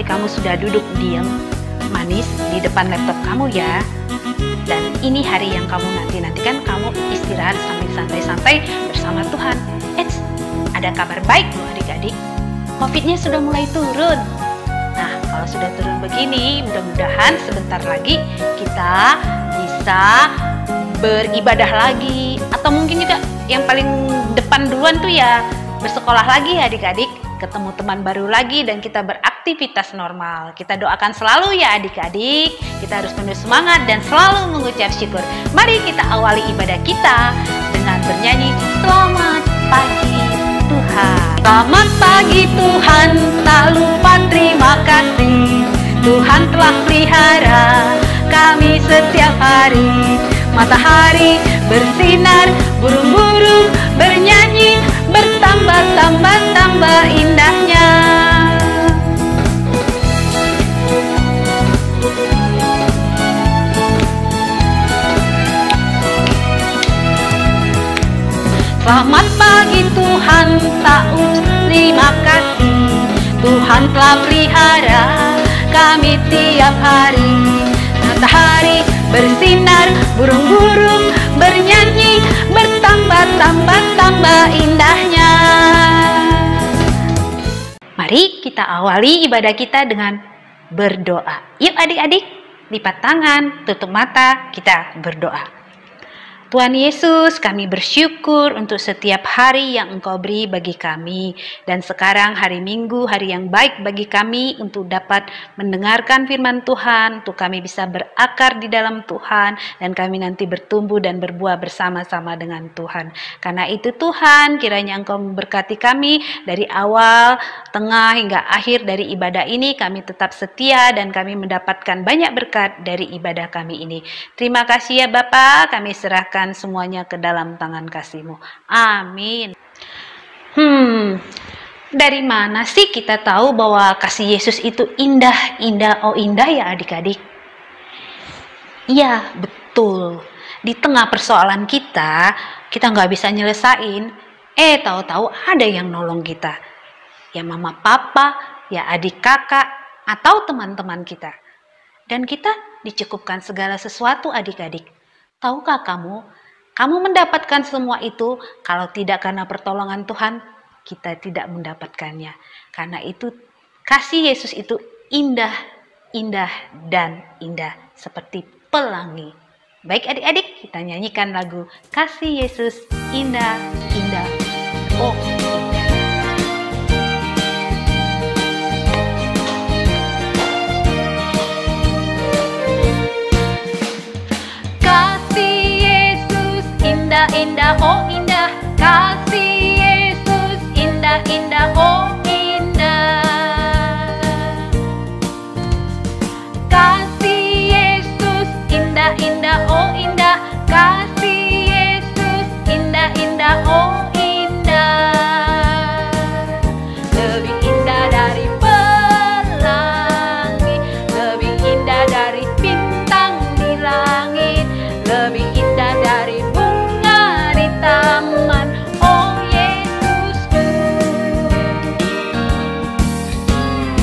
kamu sudah duduk diam, manis di depan laptop kamu ya. Dan ini hari yang kamu nanti-nantikan, kamu istirahat sambil santai-santai bersama Tuhan. Eits, ada kabar baik loh adik-adik. COVID-nya sudah mulai turun. Nah, kalau sudah turun begini, mudah-mudahan sebentar lagi kita bisa beribadah lagi. Atau mungkin juga yang paling depan duluan tuh ya bersekolah lagi ya adik-adik. Ketemu teman baru lagi dan kita beraktivitas normal. Kita doakan selalu ya adik-adik. Kita harus penuh semangat dan selalu mengucap syukur. Mari kita awali ibadah kita dengan bernyanyi Selamat Pagi Tuhan. Selamat pagi Tuhan, tak lupa terima kasih. Tuhan telah pelihara kami setiap hari. Matahari bersinar, burung-burung bernyanyi, bertambah-tambah indahnya. Selamat pagi Tuhan, tak terima kasih. Tuhan telah pelihara kami tiap hari. Matahari bersinar, burung-burung bernyanyi, bertambah-tambah indahnya. Mari kita awali ibadah kita dengan berdoa. Yuk adik-adik, lipat tangan, tutup mata, kita berdoa. Tuhan Yesus, kami bersyukur untuk setiap hari yang Engkau beri bagi kami. Dan sekarang hari Minggu, hari yang baik bagi kami untuk dapat mendengarkan firman Tuhan, untuk kami bisa berakar di dalam Tuhan, dan kami nanti bertumbuh dan berbuah bersama-sama dengan Tuhan. Karena itu Tuhan, kiranya Engkau memberkati kami dari awal, tengah, hingga akhir dari ibadah ini. Kami tetap setia dan kami mendapatkan banyak berkat dari ibadah kami ini. Terima kasih ya Bapa, kami serahkan semuanya ke dalam tangan kasih-Mu. Amin. Dari mana sih kita tahu bahwa kasih Yesus itu indah ya adik-adik? Iya, betul. Di tengah persoalan kita nggak bisa nyelesain, tahu-tahu ada yang nolong kita. Ya mama papa, ya adik kakak, atau teman-teman kita. Dan kita dicukupkan segala sesuatu adik-adik. Tahukah kamu mendapatkan semua itu kalau tidak karena pertolongan Tuhan, kita tidak mendapatkannya. Karena itu kasih Yesus itu indah dan indah seperti pelangi. Baik adik-adik, kita nyanyikan lagu Kasih Yesus Indah, oh indah. Indah, oh indah, kasih Yesus indah, oh indah. Kasih Yesus indah, oh indah, kasih Yesus indah, oh indah. Lebih indah dari pelangi, lebih indah dari bintang di langit, lebih indah dari taman, oh Yesusku.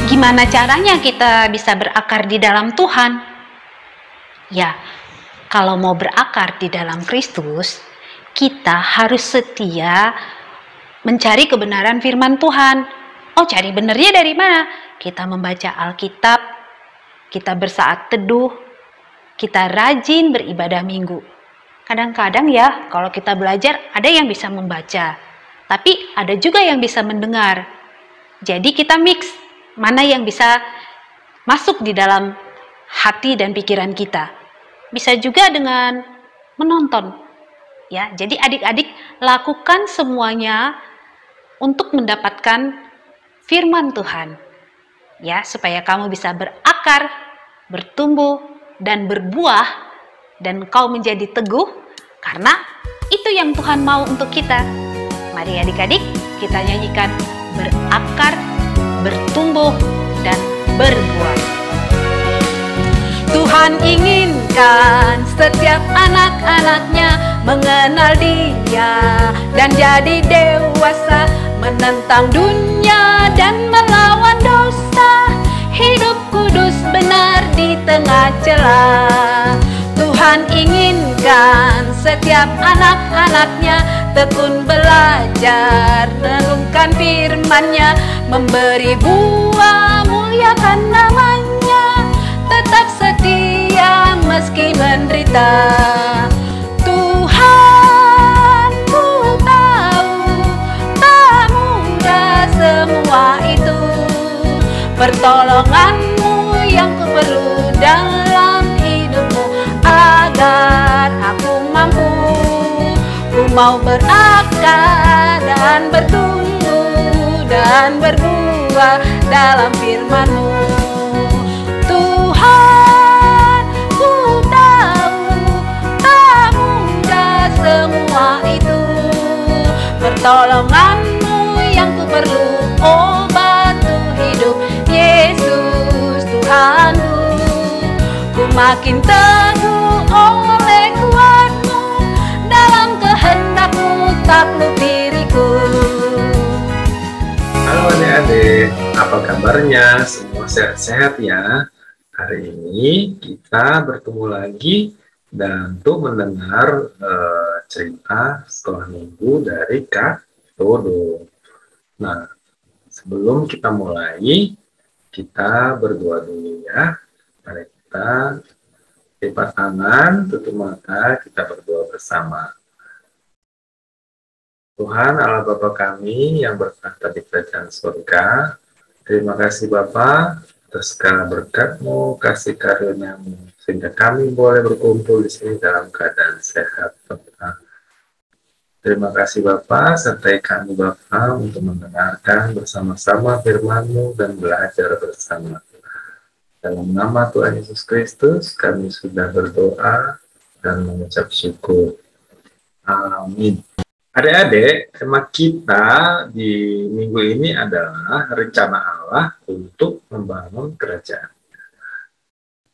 Gimana caranya kita bisa berakar di dalam Tuhan? Ya, kalau mau berakar di dalam Kristus, kita harus setia mencari kebenaran firman Tuhan. Oh, cari benernya dari mana? Kita membaca Alkitab, kita bersaat teduh, kita rajin beribadah minggu. Kadang-kadang ya, kalau kita belajar ada yang bisa membaca, tapi ada juga yang bisa mendengar. Jadi kita mix, mana yang bisa masuk di dalam hati dan pikiran kita. Bisa juga dengan menonton. Ya, jadi adik-adik lakukan semuanya untuk mendapatkan firman Tuhan. Ya, supaya kamu bisa berakar, bertumbuh dan berbuah. Dan kau menjadi teguh, karena itu yang Tuhan mau untuk kita. Mari adik-adik, kita nyanyikan berakar, bertumbuh, dan berbuah. Tuhan inginkan setiap anak-anaknya mengenal Dia dan jadi dewasa, menentang dunia dan melawan dosa. Hidup setiap anak-anaknya tekun belajar, renungkan firman-Nya, memberi buah, muliakan namanya, tetap setia meski menderita. Tuhan, ku tahu tak mudah semua itu, pertolongan-Mu yang ku perlu dalam hidupmu, agar aku mampu. Ku mau berakar dan bertumbuh dan berbuah dalam firman-Mu. Tuhan, ku tahu tak mudah semua itu, pertolongan-Mu yang ku perlu, oh batu hidup Yesus Tuhanku. Ku makin teguh oleh kuat-Mu, dalam kehendak-Mu takluk diriku. Halo adik-adik, apa kabarnya? Semua sehat-sehat ya? Hari ini kita bertemu lagi dan untuk mendengar cerita sekolah minggu dari Kak Dodo. Nah, sebelum kita mulai, kita berdoa dulu ya. Mari kita lipat tangan, tutup mata, kita berdoa bersama. Tuhan Allah Bapa kami yang bertahta di kerajaan surga, terima kasih Bapa atas segala berkat-Mu, kasih karunia-Mu, sehingga kami boleh berkumpul di sini dalam keadaan sehat, Bapa. Terima kasih Bapa, sertai kami Bapa untuk mendengarkan bersama-sama firman-Mu dan belajar bersama. Dalam nama Tuhan Yesus Kristus, kami sudah berdoa dan mengucap syukur. Amin. Adik-adik, tema kita di minggu ini adalah rencana Allah untuk membangun kerajaan.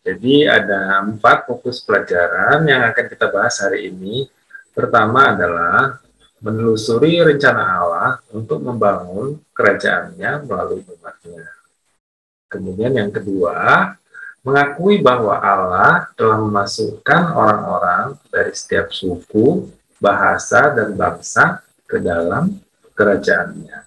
Jadi ada 4 fokus pelajaran yang akan kita bahas hari ini. Pertama adalah menelusuri rencana Allah untuk membangun kerajaannya melalui umatnya. Kemudian yang kedua, mengakui bahwa Allah telah memasukkan orang-orang dari setiap suku, bahasa, dan bangsa ke dalam kerajaannya.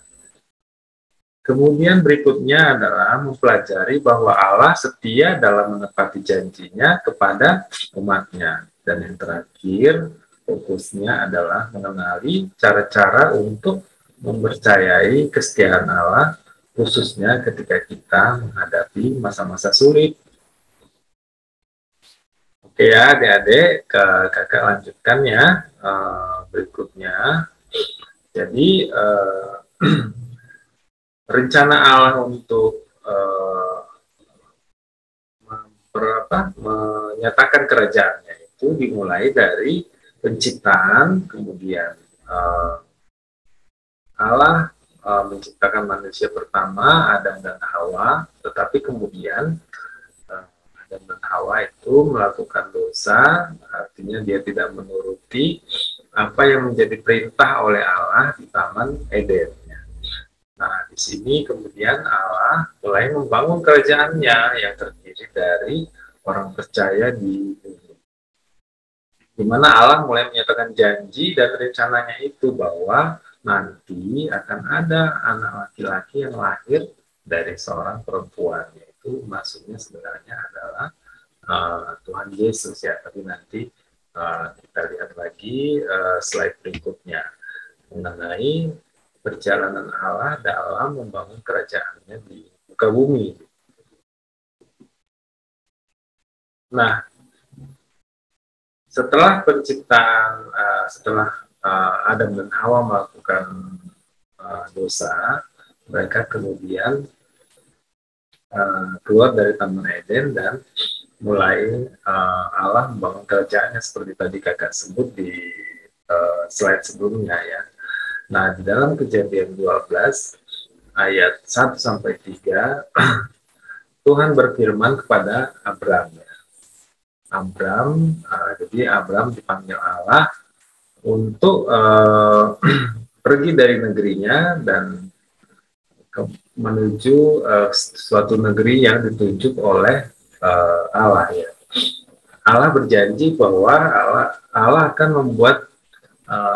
Kemudian berikutnya adalah mempelajari bahwa Allah setia dalam menepati janjinya kepada umatnya. Dan yang terakhir, fokusnya adalah mengenali cara-cara untuk mempercayai kesetiaan Allah, khususnya ketika kita menghadapi masa-masa sulit. Oke ya adik-adik, kakak lanjutkan ya berikutnya. Jadi rencana Allah untuk menyatakan kerajaannya itu dimulai dari penciptaan, kemudian Allah menciptakan manusia pertama, Adam dan Hawa, tetapi kemudian Adam dan Hawa itu melakukan dosa, artinya dia tidak menuruti apa yang menjadi perintah oleh Allah di Taman Eden. Nah, di sini kemudian Allah mulai membangun kerajaannya yang terdiri dari orang percaya di bumi. Di mana Allah mulai menyatakan janji dan rencananya itu bahwa nanti akan ada anak laki-laki yang lahir dari seorang perempuan, yaitu maksudnya sebenarnya adalah Tuhan Yesus ya. Tapi nanti kita lihat lagi slide berikutnya mengenai perjalanan Allah dalam membangun kerajaannya di muka bumi. Nah, setelah penciptaan, setelah Adam dan Hawa melakukan dosa, mereka kemudian keluar dari Taman Eden dan mulai Allah membangun kerajaannya seperti tadi kakak sebut di slide sebelumnya ya. Nah, di dalam Kejadian 12 ayat 1-3 Tuhan berfirman kepada Abram ya. Jadi Abram dipanggil Allah untuk pergi dari negerinya dan menuju suatu negeri yang ditunjuk oleh Allah ya. Allah berjanji bahwa Allah akan membuat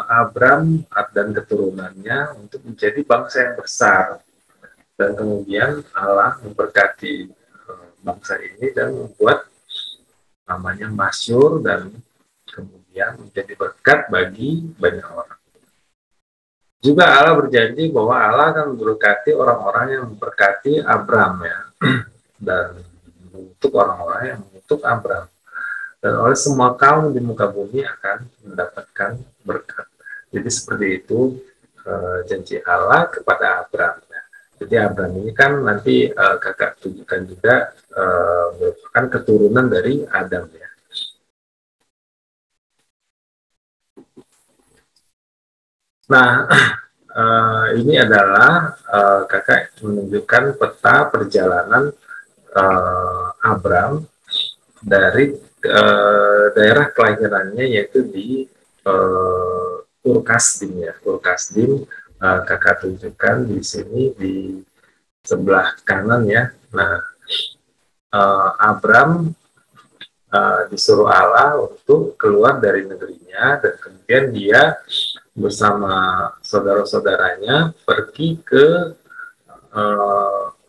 Abram dan keturunannya untuk menjadi bangsa yang besar, dan kemudian Allah memberkati bangsa ini dan membuat namanya masyhur dan kemudian menjadi berkat bagi banyak orang. Juga Allah berjanji bahwa Allah akan memberkati orang-orang yang memberkati Abram ya, dan untuk orang-orang yang mengutuk Abram, dan oleh semua kaum di muka bumi akan mendapatkan berkat. Jadi seperti itu janji Allah kepada Abram. Jadi Abram ini kan nanti kakak tunjukkan juga merupakan keturunan dari Adam ya. Nah, ini adalah kakak menunjukkan peta perjalanan Abram dari daerah kelahirannya, yaitu di Ur Kasdim ya. Ur Kasdim kakak tunjukkan di sini di sebelah kanan ya. Nah, Abram disuruh Allah untuk keluar dari negerinya, dan kemudian dia bersama saudara-saudaranya pergi ke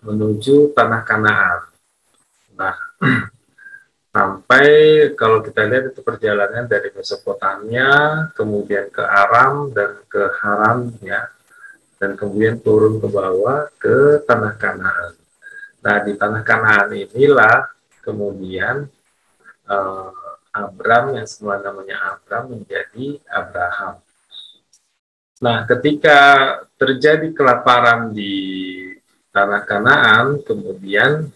menuju tanah Kanaan. Nah, sampai kalau kita lihat itu perjalanan dari Mesopotamia, kemudian ke Aram dan ke Haran ya, dan kemudian turun ke bawah ke tanah Kanaan. Nah, di tanah Kanaan inilah kemudian Abram yang semula namanya Abram menjadi Abraham. Nah, ketika terjadi kelaparan di tanah Kanaan, kemudian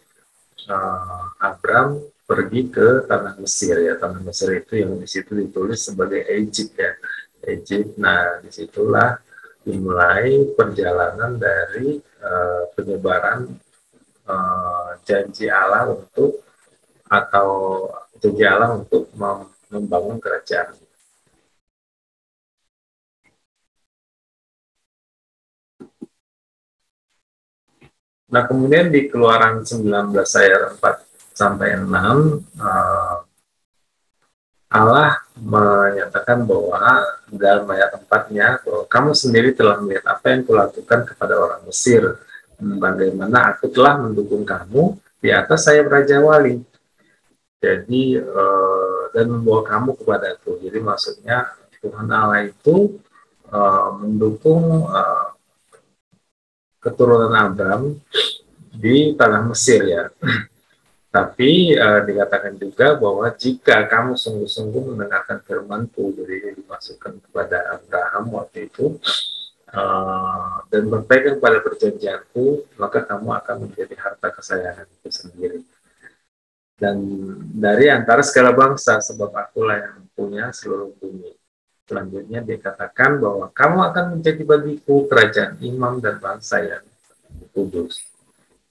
Abram pergi ke tanah Mesir ya. Tanah Mesir itu yang di situ ditulis sebagai Egypt ya, Egypt. Nah, disitulah dimulai perjalanan dari penyebaran janji Allah untuk membangun kerajaan. Nah, kemudian di Keluaran 19 ayat 4 sampai 6 Allah menyatakan bahwa dalam ayat 4-nya bahwa kamu sendiri telah melihat apa yang kulakukan kepada orang Mesir, bagaimana aku telah mendukung kamu di atas sayap Raja Wali. Jadi dan membawa kamu kepadaku. Jadi maksudnya Tuhan Allah itu mendukung keturunan Abram di tanah Mesir ya. Tapi dikatakan juga bahwa jika kamu sungguh-sungguh mendengarkan firman-Ku, jadi dimasukkan kepada Abraham waktu itu, dan berpegang pada perjanjian-Ku, maka kamu akan menjadi harta kesayangan-Ku sendiri. Dan dari antara segala bangsa, sebab Akulah yang punya seluruh bumi. Selanjutnya dikatakan bahwa kamu akan menjadi bagiku kerajaan imam dan bangsa yang kudus.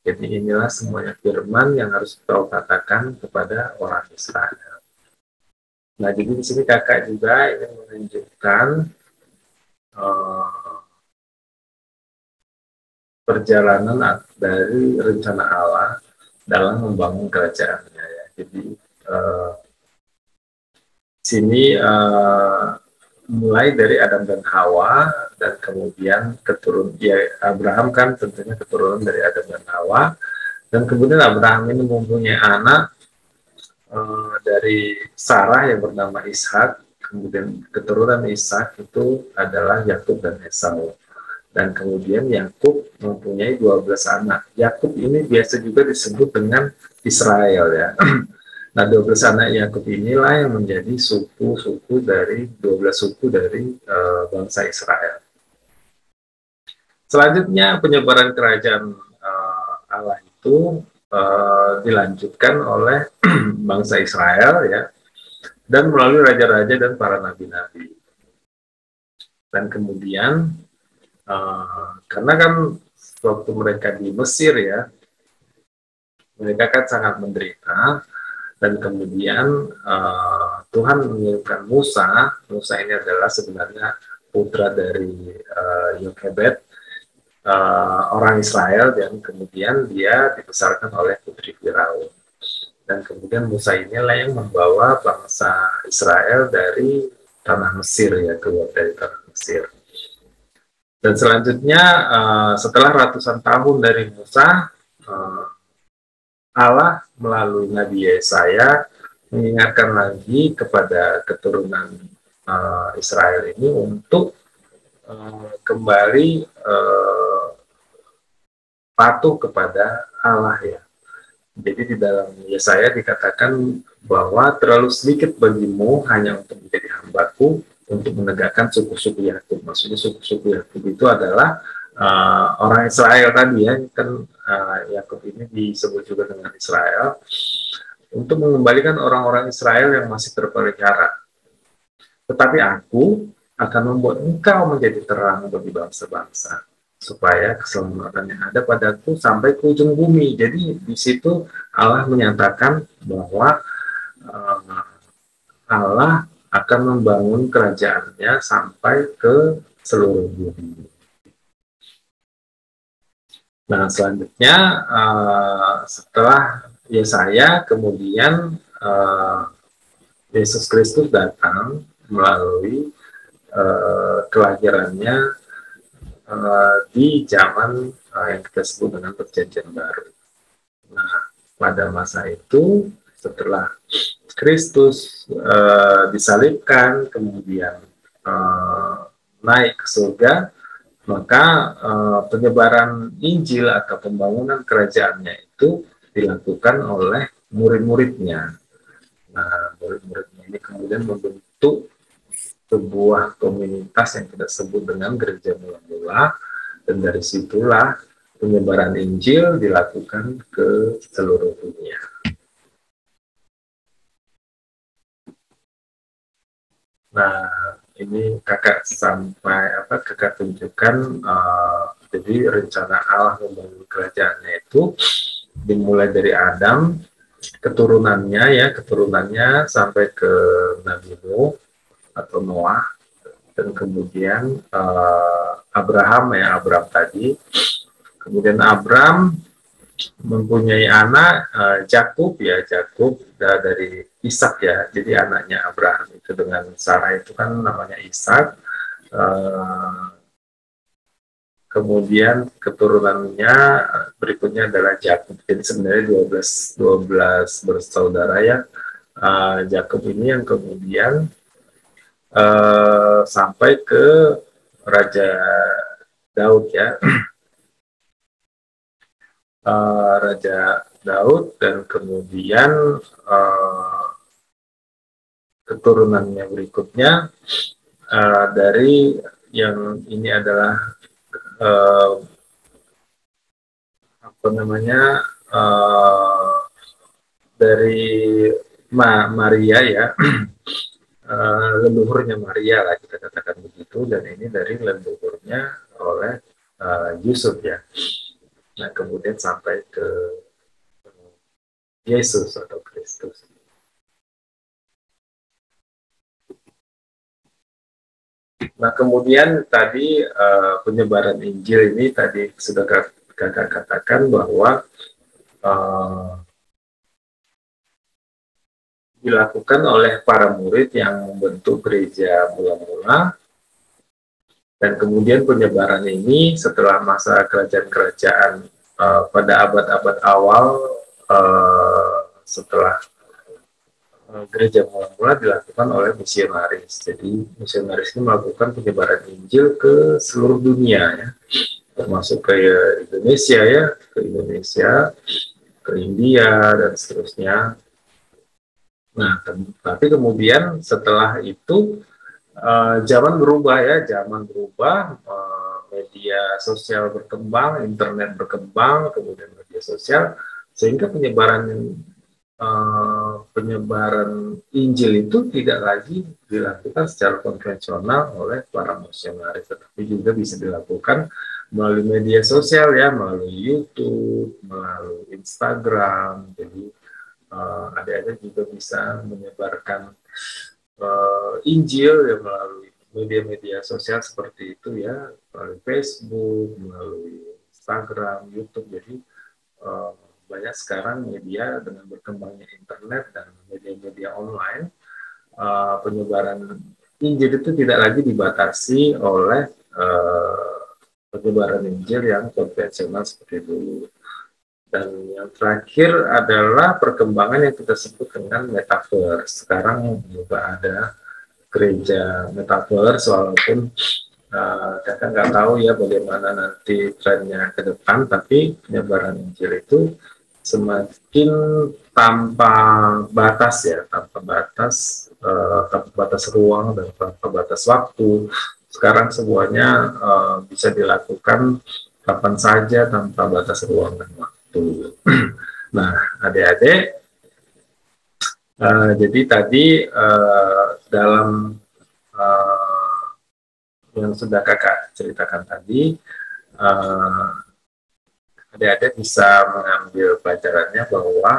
Jadi inilah semuanya firman yang harus kau katakan kepada orang Israel. Nah, jadi di sini kakak juga ingin menunjukkan perjalanan dari rencana Allah dalam membangun kerajaannya ya. Jadi sini mulai dari Adam dan Hawa, dan kemudian Abraham kan tentunya keturunan dari Adam dan Hawa, dan kemudian Abraham ini mempunyai anak dari Sarah yang bernama Ishak, kemudian keturunan Ishak itu adalah Yakub dan Esau, dan kemudian Yakub mempunyai 12 anak. Yakub ini biasa juga disebut dengan Israel ya. Nah, 12 anak Yakub inilah yang menjadi suku-suku dari 12 suku dari bangsa Israel. Selanjutnya penyebaran kerajaan Allah itu dilanjutkan oleh bangsa Israel ya, dan melalui raja-raja dan para nabi-nabi. Dan kemudian karena kan waktu mereka di Mesir ya, mereka kan sangat menderita. Dan kemudian Tuhan mengirimkan Musa. Musa ini adalah sebenarnya putra dari Yokebed, orang Israel, dan kemudian dia dibesarkan oleh putri Firaun. Dan kemudian Musa inilah yang membawa bangsa Israel dari tanah Mesir, ya, keluar dari tanah Mesir. Dan selanjutnya setelah ratusan tahun dari Musa, Allah melalui Nabi Yesaya mengingatkan lagi kepada keturunan Israel ini untuk kembali patuh kepada Allah, ya. Jadi di dalam Yesaya dikatakan bahwa terlalu sedikit bagimu hanya untuk menjadi hambaku, untuk menegakkan suku-suku Yakub. Maksudnya suku-suku Yakub itu adalah orang Israel tadi, ya, kan Yakub ini disebut juga dengan Israel, untuk mengembalikan orang-orang Israel yang masih terpelihara. Tetapi aku akan membuat engkau menjadi terang bagi bangsa-bangsa, supaya keselamatan yang ada padaku sampai ke ujung bumi. Jadi di situ Allah menyatakan bahwa Allah akan membangun kerajaannya sampai ke seluruh bumi. Nah, selanjutnya setelah Yesaya, kemudian Yesus Kristus datang melalui kelahirannya di zaman yang kita sebut dengan Perjanjian Baru. Nah, pada masa itu, setelah Kristus disalibkan, kemudian naik ke surga, maka penyebaran Injil atau pembangunan kerajaannya itu dilakukan oleh murid-muridnya. Nah, murid-muridnya ini kemudian membentuk sebuah komunitas yang kita sebut dengan gereja mula-mula, dan dari situlah penyebaran Injil dilakukan ke seluruh dunia. Nah, ini kakak tunjukkan, jadi rencana Allah membangun kerajaannya itu dimulai dari Adam, keturunannya sampai ke Nabi Nuh atau Noah, dan kemudian Abraham tadi. Kemudian Abraham mempunyai anak Yakub dari Ishak, ya. Jadi anaknya Abraham itu dengan Sarah itu kan namanya Ishak. Kemudian keturunannya berikutnya adalah Yakub. Jadi sebenarnya 12 bersaudara, ya. Yakub ini yang kemudian sampai ke Raja Daud, ya. Raja Daud, dan kemudian keturunannya berikutnya dari yang ini adalah dari Maria, ya. Leluhurnya Maria lah, kita katakan begitu, dan ini dari leluhurnya oleh Yusuf, ya. Nah, kemudian sampai ke Yesus atau Kristus. Nah, kemudian tadi penyebaran Injil ini tadi sudah kakak katakan bahwa dilakukan oleh para murid yang membentuk gereja mula-mula, dan kemudian penyebaran ini setelah masa kerajaan-kerajaan pada abad-abad awal, setelah gereja mula-mula dilakukan oleh misionaris. Jadi misionaris ini melakukan penyebaran Injil ke seluruh dunia, ya, termasuk ke Indonesia, ya, ke India dan seterusnya. Nah, tapi kemudian setelah itu zaman berubah, ya, media sosial berkembang, internet berkembang, kemudian media sosial, sehingga penyebaran Injil itu tidak lagi dilakukan secara konvensional oleh para misionaris, tetapi juga bisa dilakukan melalui media sosial, ya, melalui YouTube, melalui Instagram. Jadi adik-adik juga bisa menyebarkan Injil, ya, melalui media-media sosial seperti itu, ya, melalui Facebook, melalui Instagram, YouTube. Jadi banyak sekarang media dengan berkembangnya internet dan media-media online, penyebaran Injil itu tidak lagi dibatasi oleh penyebaran Injil yang konvensional seperti dulu. Dan yang terakhir adalah perkembangan yang kita sebut dengan metaverse. Sekarang juga ada gereja metaverse, walaupun kakak nggak tahu ya bagaimana nanti trennya ke depan, tapi penyebaran Injil itu semakin tanpa batas ya, tanpa batas ruang dan tanpa batas waktu. Sekarang semuanya bisa dilakukan kapan saja tanpa batas ruang dan waktu. Nah, adik-adik, jadi tadi dalam yang sudah kakak ceritakan tadi, adik-adik bisa mengambil pelajarannya bahwa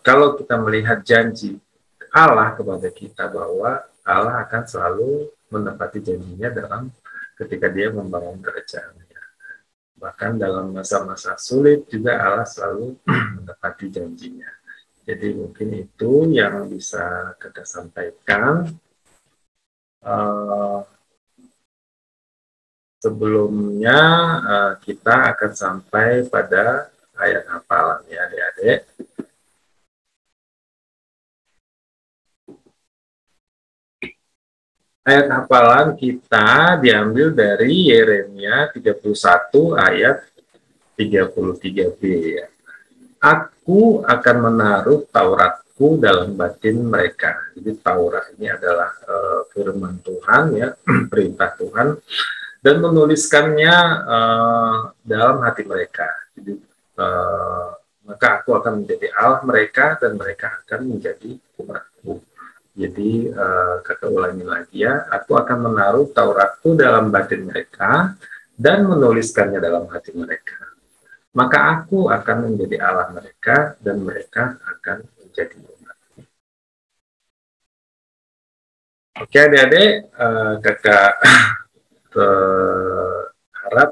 kalau kita melihat janji Allah kepada kita, bahwa Allah akan selalu menepati janjinya ketika dia membangun kerajaannya. Bahkan dalam masa-masa sulit juga Allah selalu menepati janjinya. Jadi mungkin itu yang bisa kakak sampaikan. Sebelumnya kita akan sampai pada ayat hafalan ya adik-adik. Ayat hafalan kita diambil dari Yeremia 31 ayat 33b ya. Aku akan menaruh Tauratku dalam batin mereka. Jadi Taurat ini adalah firman Tuhan ya, perintah Tuhan, dan menuliskannya dalam hati mereka. Jadi maka aku akan menjadi Allah mereka dan mereka akan menjadi umatku. Jadi kakak ulangi lagi ya, aku akan menaruh Tauratku dalam batin mereka dan menuliskannya dalam hati mereka. Maka aku akan menjadi Allah mereka dan mereka akan menjadi umatku. Oke adik-adik, kakak harap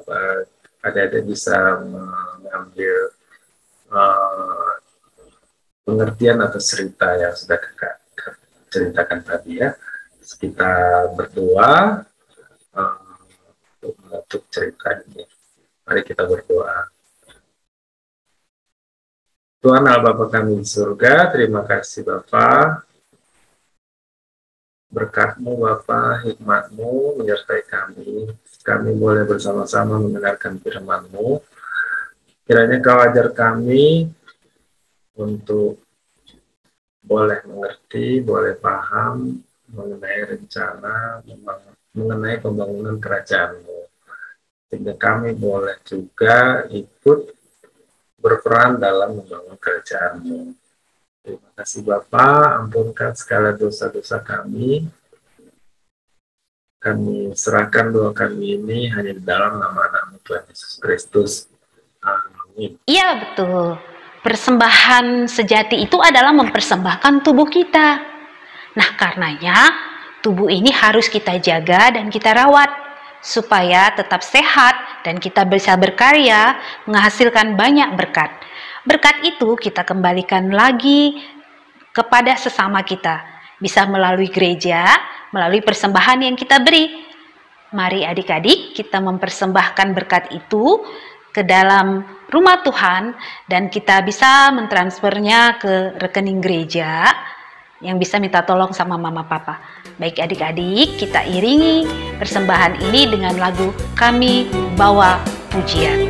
adik-adik bisa mengambil pengertian atau cerita yang sudah kakak ceritakan tadi ya. Kita berdoa untuk menutup cerita ini. Mari kita berdoa. Tuhan Allah Bapa kami di surga, terima kasih Bapa. Berkat-Mu Bapa, hikmat-Mu menyertai kami. Kami boleh bersama-sama mendengarkan firman-Mu. Kiranya Kau ajar kami untuk boleh mengerti, boleh paham mengenai rencana, mengenai pembangunan kerajaan-Mu. Sehingga kami boleh juga ikut berperan dalam membangun kerajaan-Mu. Terima kasih Bapa, ampunkan segala dosa-dosa kami. Kami serahkan doa kami ini hanya di dalam nama Tuhan Yesus Kristus. Amin. Iya betul. Persembahan sejati itu adalah mempersembahkan tubuh kita. Nah karenanya tubuh ini harus kita jaga dan kita rawat supaya tetap sehat dan kita bisa berkarya menghasilkan banyak berkat. Berkat itu kita kembalikan lagi kepada sesama kita. Bisa melalui gereja, melalui persembahan yang kita beri. Mari adik-adik kita mempersembahkan berkat itu ke dalam rumah Tuhan dan kita bisa mentransfernya ke rekening gereja yang bisa minta tolong sama mama papa. Baik adik-adik, kita iringi persembahan ini dengan lagu Kami Bawa Pujian.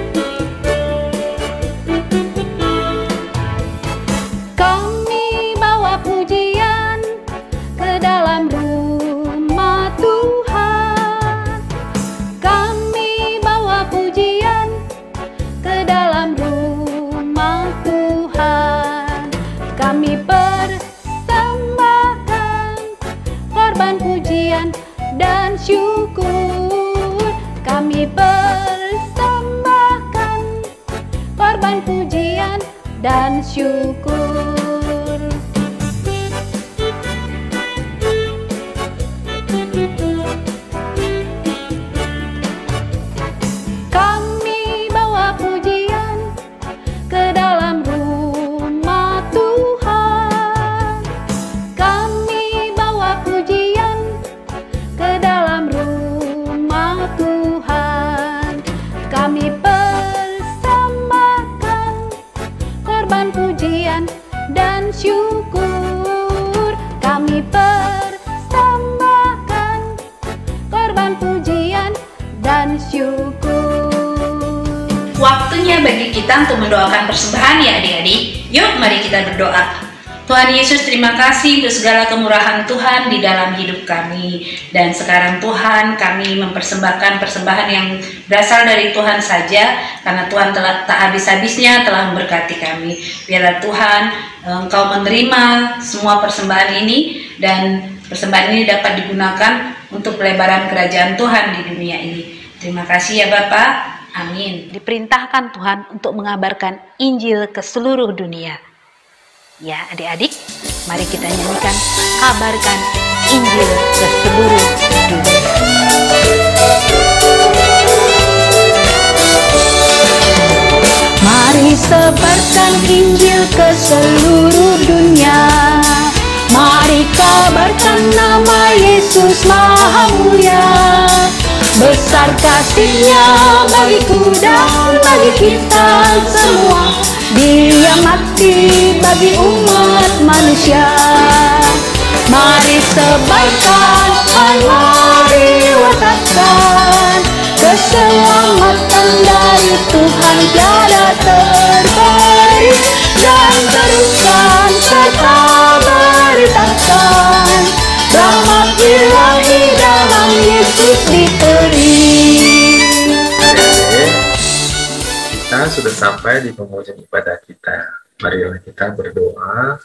Kami bawa pujian ke dalam rumah Tuhan. Kami bawa pujian ke dalam rumah Tuhan. Kami persembahkan korban pujian dan syukur. Kami persembahkan korban pujian dan syukur. Kami bawa pujian ke dalam korban pujian dan syukur. Kami persembahkan korban pujian dan syukur. Waktunya bagi kita untuk mendoakan persembahan ya adik-adik. Yuk mari kita berdoa. Tuhan Yesus, terima kasih untuk segala kemurahan Tuhan di dalam hidup kami. Dan sekarang Tuhan, kami mempersembahkan persembahan yang berasal dari Tuhan saja, karena Tuhan telah tak habis-habisnya telah memberkati kami. Biarlah Tuhan, Engkau menerima semua persembahan ini, dan persembahan ini dapat digunakan untuk pelebaran kerajaan Tuhan di dunia ini. Terima kasih ya Bapa. Amin. Diperintahkan Tuhan untuk mengabarkan Injil ke seluruh dunia. Ya adik-adik, mari kita nyanyikan kabarkan Injil ke seluruh dunia. Mari sebarkan Injil ke seluruh dunia. Mari kabarkan nama Yesus Maha Mulia. Besar kasih-Nya bagiku dan bagi kita semua. Dia mati bagi umat manusia. Mari sebarkan, mari wartakan keselamatan dari Tuhan tiada terperi. Dan teruskan serta beritakan rahmat ilahi dalam Yesus diberi. Kita sudah sampai di penghujung ibadah kita. Marilah kita berdoa.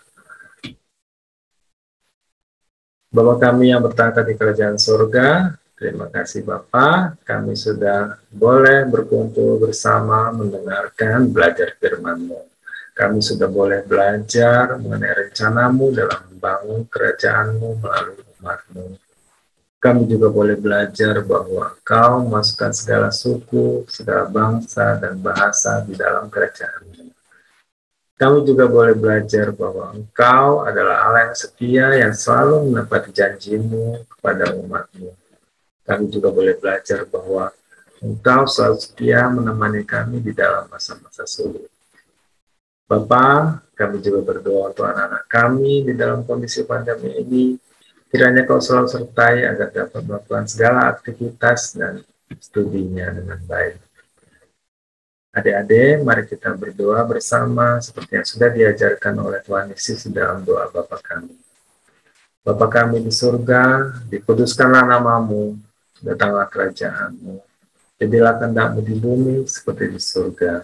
Bapa kami yang bertahta di kerajaan surga, terima kasih Bapa, kami sudah boleh berkumpul bersama mendengarkan, belajar firman-Mu. Kami sudah boleh belajar mengenai rencana-Mu dalam membangun kerajaan-Mu melalui umat-Mu. Kami juga boleh belajar bahwa Engkau memasukkan segala suku, segala bangsa, dan bahasa di dalam kerajaan-Mu. Kami juga boleh belajar bahwa Engkau adalah Allah yang setia, yang selalu menepati janji-Mu kepada umat-Mu. Kami juga boleh belajar bahwa Engkau selalu setia menemani kami di dalam masa-masa sulit. Bapa, kami juga berdoa untuk anak-anak kami di dalam kondisi pandemi ini. Kiranya Kau selalu sertai agar dapat melakukan segala aktivitas dan studinya dengan baik. Adik-adik, mari kita berdoa bersama seperti yang sudah diajarkan oleh Tuhan Yesus dalam doa Bapa kami. Bapa kami di surga, dikuduskanlah nama-Mu, datanglah kerajaan-Mu. Jadilah kehendak-Mu di bumi seperti di surga.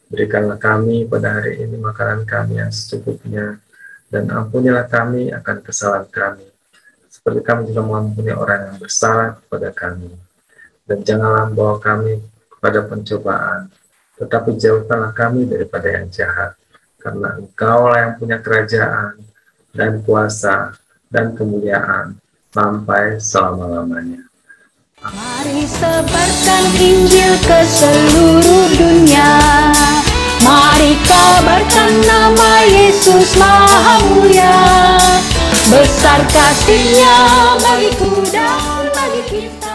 Berikanlah kami pada hari ini makanan kami yang secukupnya, dan ampunilah kami akan kesalahan kami, seperti kami juga mengampuni orang yang bersalah kepada kami. Dan janganlah membawa kami kepada pencobaan, tetapi jauhkanlah kami daripada yang jahat. Karena Engkau-lah yang punya kerajaan, dan kuasa, dan kemuliaan, sampai selama-lamanya. Mari sebarkan Injil ke seluruh dunia. Mari kabarkan nama Yesus Maha Mulia. Besar kasih-Nya bagiku dan bagi kita.